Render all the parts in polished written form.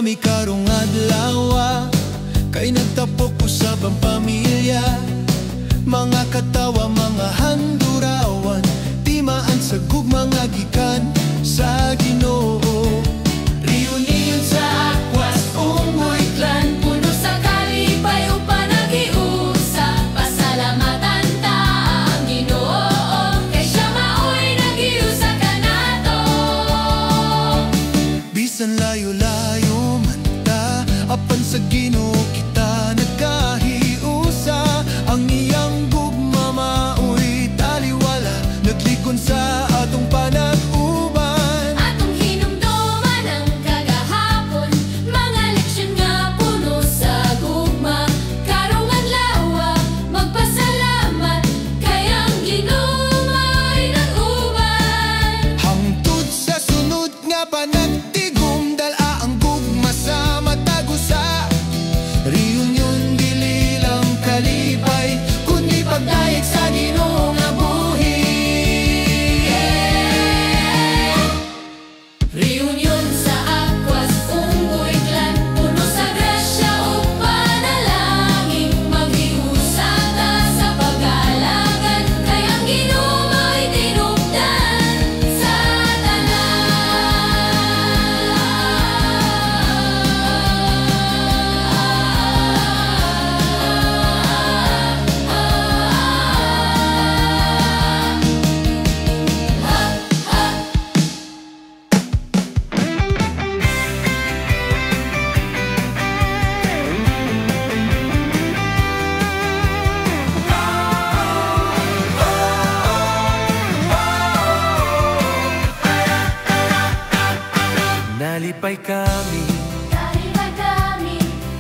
kami karong adlaw, kay nagtapok usab ang pamilya. Mga katawa, mga handurawan, timaan sa gugma nga gikan sa Ginoo. Reunion sa Aquas, Unggoy Clan, puno sa kalipay upa nagiusa. Pasalamatan ta ang Ginoo, kay siya maoy nagiusa ka nato. Bisan layo-layo man ta, apan sa Ginoo kita nagkahiusa. Ang iyang gugma maoy taliwala, naglikon sa atong panag-uban. Atong hinumduman ang kagahapon, mga leksyon nga puno sa gugma. Karong adlaw magpasalamat, kay ang Ginoo maoy nag-uban. Hangtod sa sunod nga panagtigum, dala ang gugma sa matag usa. Reunion dili lang kalipay, kundi pagdayeg sa Ginoo nga buhi. Reunion sa Aquas, Unggoy Clan, puno sa grasya ug panalangin. Maghiusa ta sa pag-aalagan, kay ang Ginoo mao'y tinubdan sa Nalipay kami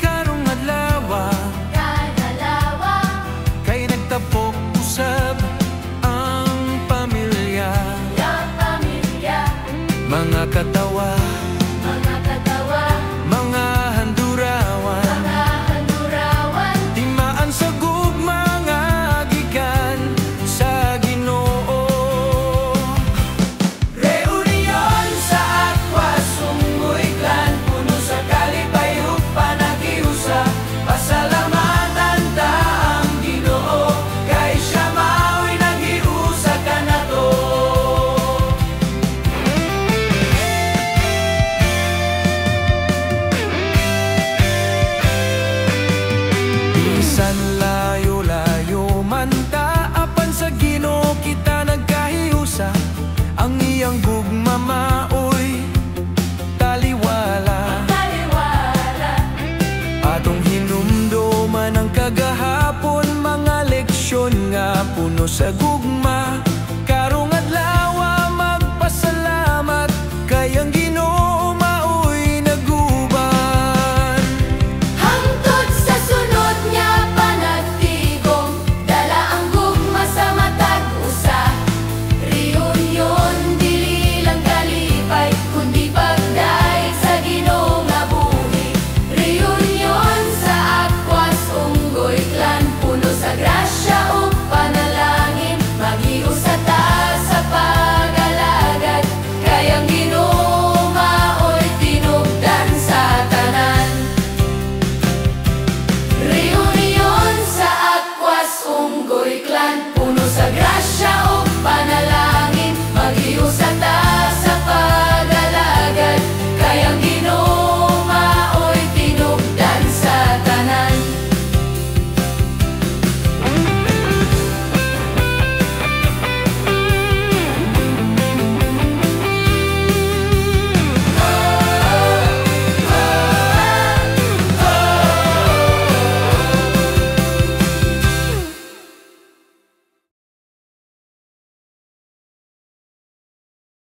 karong adlaw, kay nagtapok usab ang pamilya. Mga katawa, mga handurawan, timaan sa gugma nga gikan sa Ginoo. Reunion sa Aquas, Unggoy Clan, puno sa kalipay ug panagiusa. Pasalamatan ta ang Ginoo, kay siya maoy nagiusa ka nato. Bisan layo-layo man ta, apan sa Ginoo kita nagkahiusa. Ang iyang gugma maoy taliwala, atong hinumduman ang kagahapon, mga leksyon nga puno sa gugma.